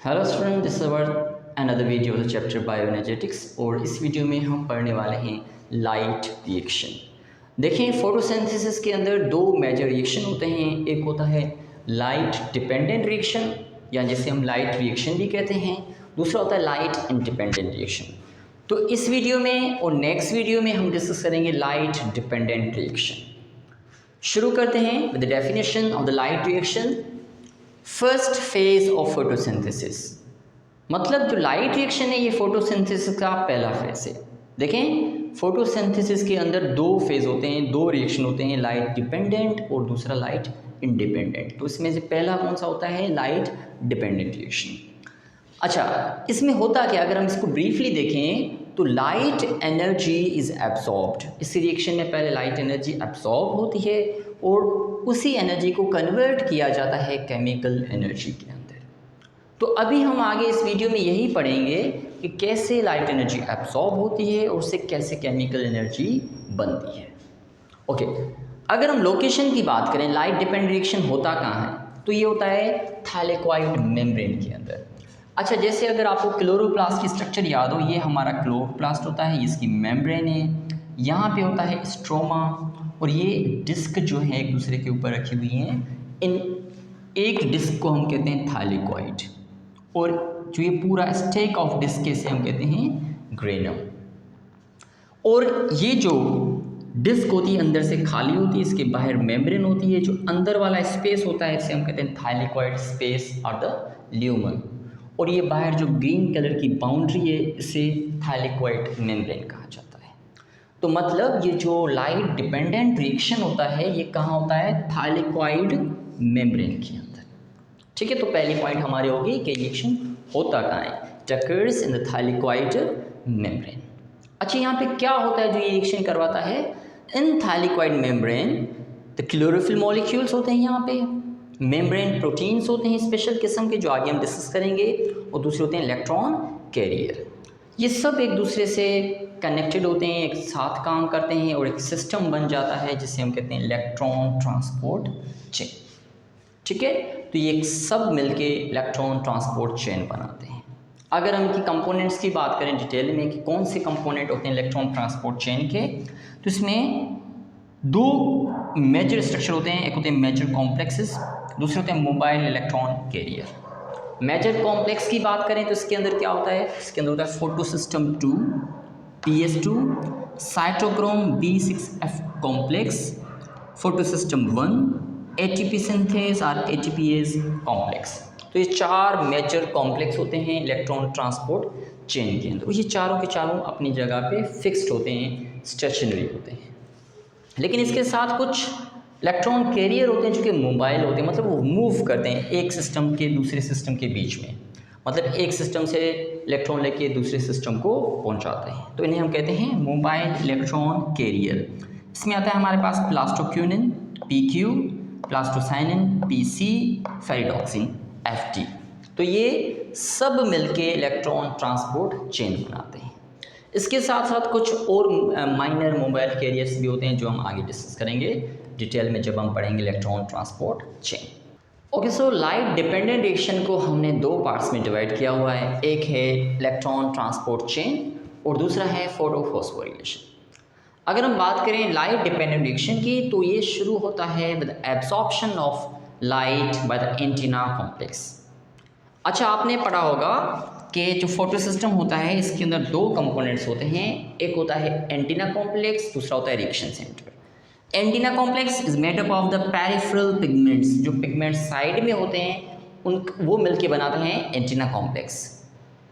Hello student, this is our another video the chapter bioenergetics. और इस video में हम पढ़ने वाले हैं लाइट रिएक्शन। देखें, फोटोसिंथेसिस के अंदर दो मेजर रिएक्शन होते हैं। एक होता है लाइट डिपेंडेंट रिएक्शन या जिसे हम लाइट रिएक्शन भी कहते हैं। दूसरा होता है लाइट इंडिपेंडेंट रिएक्शन। तो इस वीडियो में और नेक्स्ट वीडियो में हम डिस्कस करेंगे लाइट डिपेंडेंट रिएक्शन। शुरू करते हैं with the definition of the light reaction. First phase of photosynthesis, मतलब जो लाइट रिएक्शन है ये फोटोसिंथेसिस का पहला फेज है। देखें, फोटोसिंथेसिस के अंदर दो फेज होते हैं, दो रिएक्शन होते हैं, लाइट डिपेंडेंट और दूसरा लाइट इंडिपेंडेंट। तो इसमें से पहला कौन सा होता है? Light dependent reaction. अच्छा, इसमें होता क्या, अगर हम इसको ब्रीफली देखें तो लाइट एनर्जी इज एब्सॉर्ब्ड। इस रिएक्शन में पहले लाइट एनर्जी एब्सॉर्ब होती है और उसी एनर्जी को कन्वर्ट किया जाता है केमिकल एनर्जी के अंदर। तो अभी हम आगे इस वीडियो में यही पढ़ेंगे कि कैसे लाइट एनर्जी एब्सॉर्ब होती है और उससे कैसे केमिकल एनर्जी बनती है। ओके, अगर हम लोकेशन की बात करें, लाइट डिपेंडेंट रिएक्शन होता कहाँ है, तो ये होता है थैलेक्वाइड मेम्ब्रेन के अंदर। अच्छा, जैसे अगर आपको क्लोरोप्लास्ट की स्ट्रक्चर याद हो, ये हमारा क्लोरोप्लास्ट होता है, इसकी मेम्ब्रेन है, यहाँ पे होता है स्ट्रोमा और ये डिस्क जो है एक दूसरे के ऊपर रखी हुई हैं। इन एक डिस्क को हम कहते हैं थैलेक्वाइड और जो ये पूरा स्टेक ऑफ डिस्क से हम कहते हैं ग्रेनम। और ये जो डिस्क होती है अंदर से खाली होती है, इसके बाहर मेम्ब्रेन होती है। जो अंदर वाला स्पेस होता है इसे हम कहते हैं थैलेक्वाइड स्पेस और द ल्यूमन। और ये बाहर जो ग्रीन कलर की बाउंड्री है इसे थैलेक्वाइड मेम्ब्रेन कहा जाता है। तो मतलब ये जो लाइट डिपेंडेंट रिएक्शन होता है ये कहाँ होता है? थैलेक्वाइड मेम्ब्रेन के अंदर। ठीक है, तो पहली पॉइंट हमारी होगी कि रिएक्शन होता कहाँ है? It occurs in the thylakoid membrane. अच्छा, यहाँ पे क्या होता है जो ये रिएक्शन करवाता है? In thylakoid membrane the chlorophyll molecules होते हैं, यहाँ पे मेम्ब्रेन प्रोटीन्स होते हैं स्पेशल किस्म के, जो आगे हम डिस्कस करेंगे, और दूसरे होते हैं इलेक्ट्रॉन कैरियर। ये सब एक दूसरे से कनेक्टेड होते हैं, एक साथ काम करते हैं और एक सिस्टम बन जाता है जिसे हम कहते हैं इलेक्ट्रॉन ट्रांसपोर्ट चेन। ठीक है, तो ये सब मिलके इलेक्ट्रॉन ट्रांसपोर्ट चेन बनाते हैं। अगर हम इनकी कंपोनेंट्स की बात करें डिटेल में कि कौन से कंपोनेंट होते हैं इलेक्ट्रॉन ट्रांसपोर्ट चेन के, तो इसमें दो मेजर स्ट्रक्चर होते हैं। एक होते हैं मेजर कॉम्प्लेक्सेस, दूसरे होते हैं mobile electron carrier. Major complex की बात करें तो इसके अंदर क्या होता है? इसके अंदर होता है photosystem 2, PS2, cytochrome B6F complex, photosystem 1, ATP synthase और ATPase कॉम्प्लेक्स। तो ये चार मेजर कॉम्प्लेक्स होते हैं इलेक्ट्रॉन ट्रांसपोर्ट चेन के अंदर। ये चारों के चारों अपनी जगह पे फिक्स्ड होते हैं, स्टेशनरी होते हैं। लेकिन इसके साथ कुछ इलेक्ट्रॉन कैरियर होते हैं जो कि मोबाइल होते हैं, मतलब वो मूव करते हैं एक सिस्टम के दूसरे सिस्टम के बीच में, मतलब एक सिस्टम से इलेक्ट्रॉन लेके दूसरे सिस्टम को पहुंचाते हैं। तो इन्हें हम कहते हैं मोबाइल इलेक्ट्रॉन कैरियर। इसमें आता है हमारे पास प्लास्टोक्यूनिन PQ, plastocyanin PC, ferredoxin FT। तो ये सब मिलके इलेक्ट्रॉन ट्रांसपोर्ट चेन बनाते हैं। इसके साथ साथ कुछ और माइनर मोबाइल कैरियर्स भी होते हैं जो हम आगे डिस्कस करेंगे डिटेल में जब हम पढ़ेंगे electron transport chain. Okay, so light dependent reaction को हमने दो पार्ट्स में डिवाइड किया हुआ है। एक है इलेक्ट्रॉन ट्रांसपोर्ट चेन और दूसरा है फोटोफॉस्फोरिलेशन। अगर हम बात करें लाइट डिपेंडेंट रिएक्शन की तो ये शुरू होता है with absorption of light by the antenna complex. अच्छा, आपने पढ़ा होगा कि जो फोटो सिस्टम होता है इसके अंदर दो कंपोनेंट्स होते हैं। एक होता है एंटीना कॉम्प्लेक्स, दूसरा होता है reaction centre. Antenna complex is made up of the peripheral pigments. जो पिगमेंट्स साइड में होते हैं वो मिलके बनाते हैं एंटीना कॉम्प्लेक्स।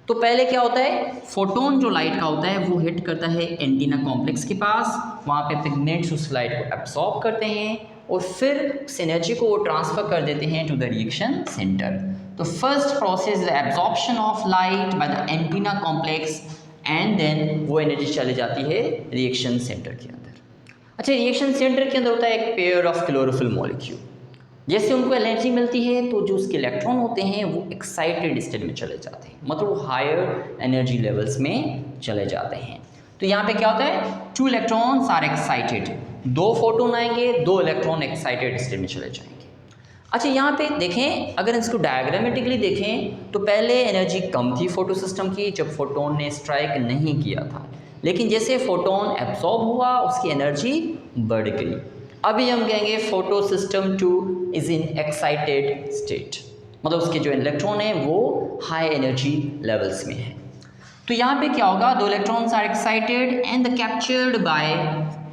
तो पहले क्या होता है? फोटोन जो लाइट का होता है वो हिट करता है एंटीना कॉम्प्लेक्स के पास, वहाँ पे पिगमेंट्स उस लाइट को एब्सॉर्ब करते हैं और फिर उस एनर्जी को वो ट्रांसफ़र कर देते हैं टू द रिएक्शन सेंटर। तो first process is absorption of light by the antenna complex and then वो एनर्जी चली जाती है रिएक्शन सेंटर के अंदर। अच्छा, रिएक्शन सेंटर के अंदर होता है एक पेयर ऑफ क्लोरोफिल मॉलिक्यूल। जैसे उनको एनर्जी मिलती है तो जो उसके इलेक्ट्रॉन होते हैं वो एक्साइटेड स्टेट में चले जाते हैं, मतलब वो हायर एनर्जी लेवल्स में चले जाते हैं। तो यहाँ पे क्या होता है? 2 इलेक्ट्रॉन्स आर एक्साइटेड, 2 फोटोन आएंगे, 2 इलेक्ट्रॉन एक्साइटेड स्टेट में चले जाएंगे। अच्छा यहाँ पे देखें, अगर इसको डायग्रामेटिकली देखें तो पहले एनर्जी कम थी फोटो सिस्टम की जब फोटोन ने स्ट्राइक नहीं किया था, लेकिन जैसे फोटोन एब्जॉर्ब हुआ उसकी एनर्जी बढ़ गई। अभी हम कहेंगे photo system 2 is in excited state, मतलब उसके जो इलेक्ट्रॉन है वो हाई एनर्जी लेवल्स में है। तो यहाँ पे क्या होगा, दो electrons are excited and the captured by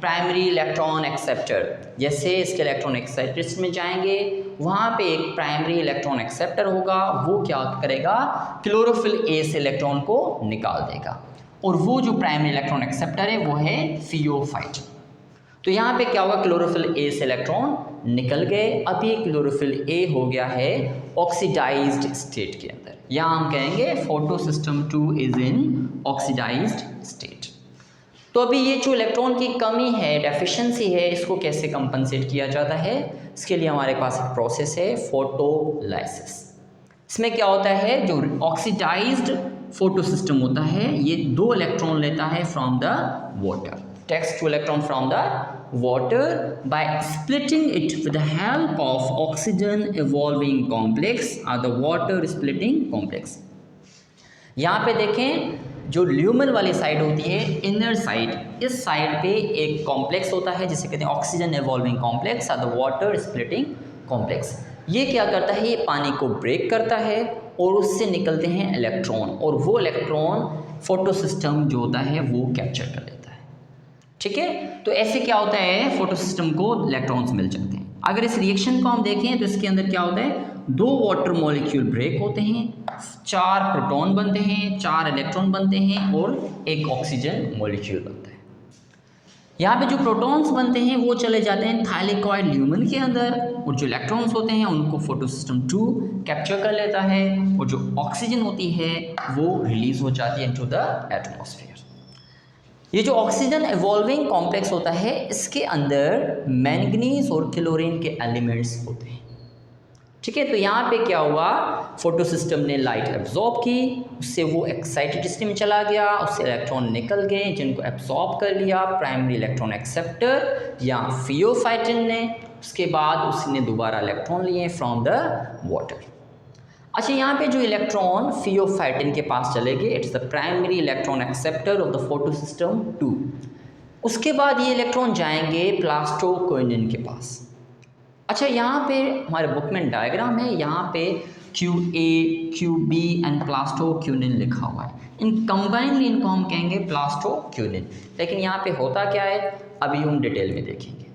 primary electron acceptor. जैसे इसके इलेक्ट्रॉन एक्साइटेड में जाएंगे, वहाँ पे एक प्राइमरी इलेक्ट्रॉन एक्सेप्टर होगा, वो क्या करेगा, क्लोरोफिल ए से इलेक्ट्रॉन को निकाल देगा, और वो जो प्राइमरी इलेक्ट्रॉन एक्सेप्टर है वो है फियोफाइट। तो यहाँ पे क्या होगा, क्लोरोफिल ए से इलेक्ट्रॉन निकल गए। अभी क्लोरोफिल ए हो गया है ऑक्सीडाइज्ड स्टेट के अंदर। यहाँ हम कहेंगे photo system 2 is in oxidised state. तो अभी ये जो इलेक्ट्रॉन की कमी है, डेफिशिएंसी है, इसको कैसे कंपनसेट किया जाता है, इसके लिए हमारे पास एक प्रोसेस है फोटोलाइसिस। इसमें क्या होता है, जो ऑक्सीडाइज्ड फोटो सिस्टम होता है ये 2 इलेक्ट्रॉन लेता है from the water, takes 2 electron from the water by splitting it with the help of oxygen evolving complex or the water splitting complex। यहाँ पे देखें जो ल्यूमन वाली साइड होती है, इनर साइड, इस साइड पे एक कॉम्प्लेक्स होता है जिसे कहते हैं ऑक्सीजन एवॉल्विंग कॉम्प्लेक्स और द वाटर स्प्लिटिंग कॉम्प्लेक्स। ये क्या करता है, ये पानी को ब्रेक करता है और उससे निकलते हैं इलेक्ट्रॉन, और वो इलेक्ट्रॉन फोटो सिस्टम जो होता है वो कैप्चर कर लेता है। ठीक है, तो ऐसे क्या होता है, फोटो सिस्टम को इलेक्ट्रॉन्स मिल जाते हैं। अगर इस रिएक्शन को हम देखें तो इसके अंदर क्या होता है, 2 वाटर मॉलिक्यूल ब्रेक होते हैं, 4 प्रोटॉन बनते हैं, 4 इलेक्ट्रॉन बनते हैं और एक ऑक्सीजन मॉलिक्यूल बनता है। यहाँ पे जो प्रोटॉन्स बनते हैं वो चले जाते हैं थाइलेकॉइड ल्यूमन के अंदर, और जो इलेक्ट्रॉन्स होते हैं उनको फोटो सिस्टम 2 कैप्चर कर लेता है, और जो ऑक्सीजन होती है वो रिलीज हो जाती है इनटू द एटमॉस्फेयर। ये जो ऑक्सीजन एवॉल्विंग कॉम्प्लेक्स होता है इसके अंदर मैंगनीज और क्लोरीन के एलिमेंट्स होते हैं। ठीक है, तो यहाँ पे क्या हुआ, फोटो सिस्टम ने लाइट एब्जॉर्ब की, उससे वो एक्साइटेड स्टेट में चला गया, उससे इलेक्ट्रॉन निकल गए जिनको एब्जॉर्ब कर लिया प्राइमरी इलेक्ट्रॉन एक्सेप्टर या फियोफाइटिन ने, उसके बाद उसने दोबारा इलेक्ट्रॉन लिए फ्रॉम द वाटर। अच्छा, यहाँ पे जो इलेक्ट्रॉन फियोफाइटिन के पास चले गए, it's the primary electron acceptor of the photo system 2। उसके बाद ये इलेक्ट्रॉन जाएंगे प्लास्टोक्विनिन के पास। अच्छा, यहाँ पे हमारे बुक में डायग्राम है, यहाँ पे QA, QB एंड प्लास्टोक्विनिन लिखा हुआ है। इन कंबाइनली इनको हम कहेंगे प्लास्टोक्विनिन, लेकिन यहाँ पे होता क्या है अभी हम डिटेल में देखेंगे।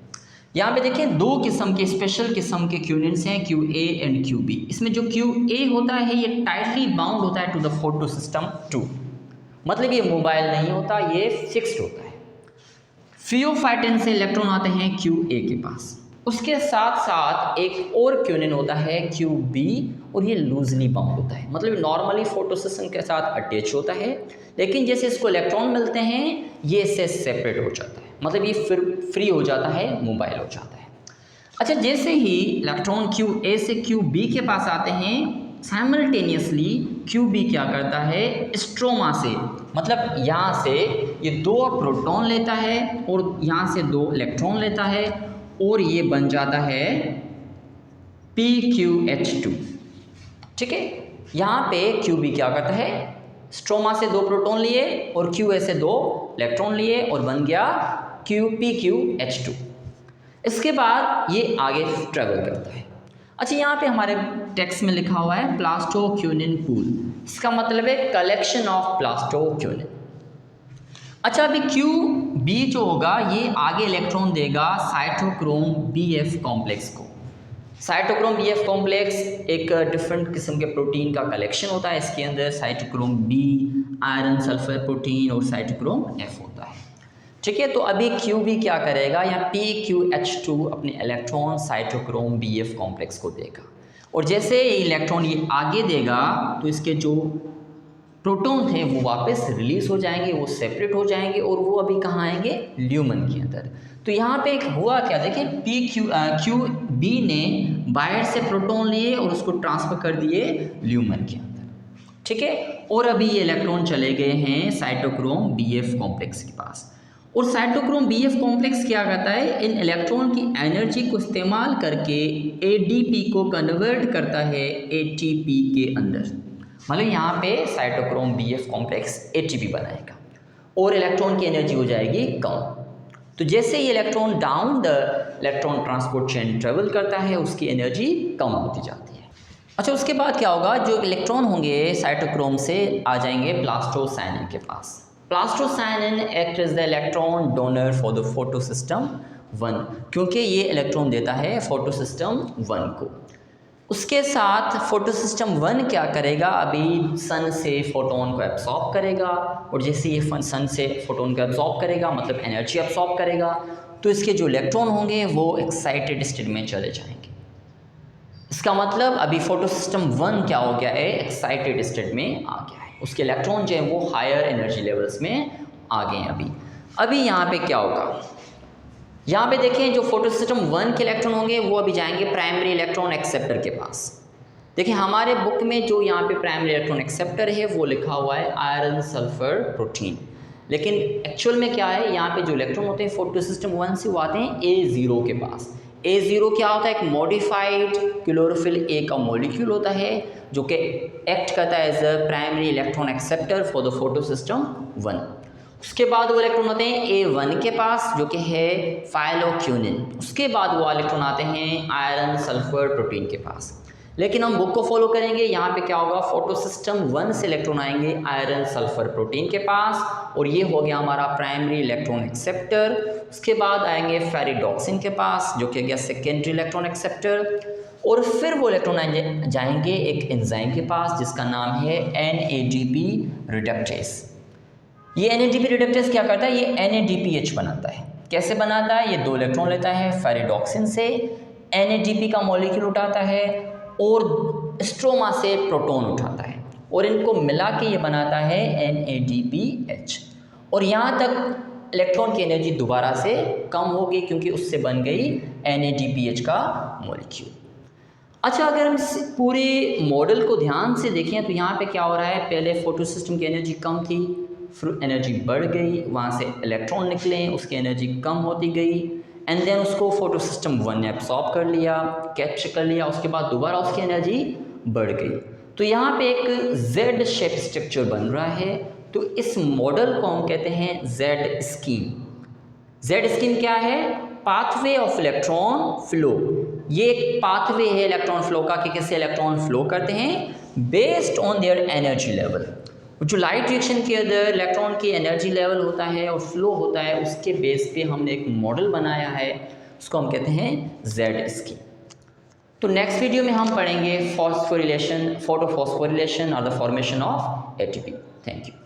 यहाँ पे देखें 2 किस्म के स्पेशल किस्म के क्यूनिन्स हैं, QA एंड QB। इसमें जो QA होता है ये टाइटली बाउंड होता है टू द फोटो सिस्टम 2, मतलब ये मोबाइल नहीं होता, ये फिक्स्ड होता है। फियोफाइटिन से इलेक्ट्रॉन आते हैं QA के पास, उसके साथ साथ एक और क्यूनिन होता है QB, और ये लूजली बाउंड होता है, मतलब नॉर्मली फोटो सिस्टम के साथ अटैच होता है, लेकिन जैसे इसको इलेक्ट्रॉन मिलते हैं ये इससे सेपरेट हो जाता है, मतलब ये फिर फ्री हो जाता है, मोबाइल हो जाता है। अच्छा, जैसे ही इलेक्ट्रॉन QA से QB के पास आते हैं, साइमल्टेनियसली QB क्या करता है, स्ट्रोमा से, मतलब यहाँ से ये 2 प्रोटॉन लेता है और यहाँ से 2 इलेक्ट्रॉन लेता है, और ये बन जाता है PQH2। ठीक है, यहाँ पे QB क्या करता है, स्ट्रोमा से 2 प्रोटॉन लिए और QA से 2 इलेक्ट्रॉन लिए और बन गया PQH2। इसके बाद ये आगे ट्रेवल करता है। अच्छा, यहाँ पे हमारे टेक्स्ट में लिखा हुआ है प्लास्टोक्विनिन पूल, इसका मतलब है कलेक्शन ऑफ प्लास्टोक्विनिन। अच्छा, अभी QB जो होगा ये आगे इलेक्ट्रॉन देगा साइटोक्रोम BF कॉम्प्लेक्स को। साइटोक्रोम BF कॉम्प्लेक्स एक डिफरेंट किस्म के प्रोटीन का कलेक्शन होता है, इसके अंदर cytochrome B, iron sulphur protein और साइटोक्रोम F होता है। ठीक है, तो अभी QB क्या करेगा, या PQH2 अपने इलेक्ट्रॉन साइटोक्रोम BF कॉम्प्लेक्स को देगा, और जैसे इलेक्ट्रॉन ये आगे देगा तो इसके जो प्रोटॉन थे वो वापस रिलीज हो जाएंगे, वो सेपरेट हो जाएंगे, और वो अभी कहाँ आएंगे, ल्यूमन के अंदर। तो यहाँ पे एक हुआ क्या, देखिए QB ने बाहर से प्रोटॉन लिए और उसको ट्रांसफर कर दिए ल्यूमन के अंदर। ठीक है, और अभी ये इलेक्ट्रॉन चले गए हैं साइटोक्रोम BF कॉम्प्लेक्स के पास, और साइटोक्रोम BF कॉम्प्लेक्स क्या करता है, इन इलेक्ट्रॉन की एनर्जी को इस्तेमाल करके ADP को कन्वर्ट करता है ATP के अंदर। मतलब यहाँ पे साइटोक्रोम BF कॉम्प्लेक्स ATP बनाएगा और इलेक्ट्रॉन की एनर्जी हो जाएगी कम। तो जैसे ये electron down the electron transport chain travel करता है, उसकी एनर्जी कम होती जाती है। अच्छा, उसके बाद क्या होगा, जो इलेक्ट्रॉन होंगे साइटोक्रोम से आ जाएंगे प्लास्टोसाइनिन के पास। Plastocyanin act as the electron donor for the photosystem 1, क्योंकि ये इलेक्ट्रॉन देता है फोटोसिस्टम 1 को। उसके साथ फोटोसिस्टम 1 क्या करेगा, अभी सन से फोटोन को एब्सॉर्ब करेगा, और जैसे ये सन से फोटोन को एब्सॉर्ब करेगा मतलब एनर्जी एब्सॉर्ब करेगा, तो इसके जो इलेक्ट्रॉन होंगे वो एक्साइटेड स्टेट में चले जाएंगे। इसका मतलब अभी फोटोसिस्टम 1 क्या हो गया है, एक्साइटेड स्टेट में आ गया है। उसके इलेक्ट्रॉन जो है वो हायर एनर्जी लेवल्स में आ गए हैं। अभी यहाँ पे क्या होगा, यहाँ पे देखें जो फोटोसिस्टम 1 के इलेक्ट्रॉन होंगे वो अभी जाएंगे प्राइमरी इलेक्ट्रॉन एक्सेप्टर के पास। देखिए हमारे बुक में जो यहाँ पे प्राइमरी इलेक्ट्रॉन एक्सेप्टर है वो लिखा हुआ है आयरन सल्फर प्रोटीन, लेकिन एक्चुअल में क्या है, यहाँ पे जो इलेक्ट्रॉन होते हैं फोटोसिस्टम 1 से वो आते हैं A0 के पास। A0 क्या होता है, एक मॉडिफाइड क्लोरोफिल A का मॉलिक्यूल होता है जो कि एक्ट करता है as a primary electron acceptor for the photosystem 1। उसके बाद वो इलेक्ट्रॉन आते हैं A1 के पास जो कि है फाइलोक्यूनिन। उसके बाद वो इलेक्ट्रॉन आते हैं आयरन सल्फर प्रोटीन के पास। लेकिन हम बुक को फॉलो करेंगे, यहाँ पे क्या होगा, फोटोसिस्टम 1 से इलेक्ट्रॉन आएंगे आयरन सल्फर प्रोटीन के पास, और ये हो गया हमारा प्राइमरी इलेक्ट्रॉन एक्सेप्टर। उसके बाद आएंगे फेरिडॉक्सिन के पास जो कि गया सेकेंडरी इलेक्ट्रॉन एक्सेप्टर, और फिर वो इलेक्ट्रॉन जाएंगे एक एंजाइम के पास जिसका नाम है NADP रिडक्टेस। ये NADP रिडक्टेस क्या करता है, ये NADPH बनाता है। कैसे बनाता है, ये 2 इलेक्ट्रॉन लेता है फेरिडॉक्सिन से, NADP का मॉलिक्यूल उठाता है और स्ट्रोमा से प्रोटॉन उठाता है, और इनको मिला के ये बनाता है NADPH। और यहाँ तक इलेक्ट्रॉन की एनर्जी दोबारा से कम हो गई क्योंकि उससे बन गई NADPH का मॉलिक्यूल। अच्छा, अगर हम इस पूरे मॉडल को ध्यान से देखें तो यहाँ पे क्या हो रहा है, पहले फोटोसिस्टम की एनर्जी कम थी, फिर एनर्जी बढ़ गई, वहाँ से इलेक्ट्रॉन निकले, उसकी एनर्जी कम होती गई, एंड देन उसको फोटोसिस्टम 1 ने एब्सॉर्ब कर लिया, कैप्चर कर लिया, उसके बाद दोबारा उसकी एनर्जी बढ़ गई। तो यहाँ पे एक जेड शेप स्ट्रक्चर बन रहा है। तो इस मॉडल को हम कहते हैं जेड स्कीम। जेड स्कीम क्या है, पाथवे ऑफ इलेक्ट्रॉन फ्लो। ये एक पाथवे है इलेक्ट्रॉन फ्लो का कि कैसे इलेक्ट्रॉन फ्लो करते हैं based on their energy level. जो लाइट रिएक्शन के अंदर इलेक्ट्रॉन की एनर्जी लेवल होता है और फ्लो होता है, उसके बेस पे हमने एक मॉडल बनाया है, उसको हम कहते हैं जेड स्कीम। तो नेक्स्ट वीडियो में हम पढ़ेंगे फोटोफॉस्फोरिलेशन और the formation of ATP। Thank you.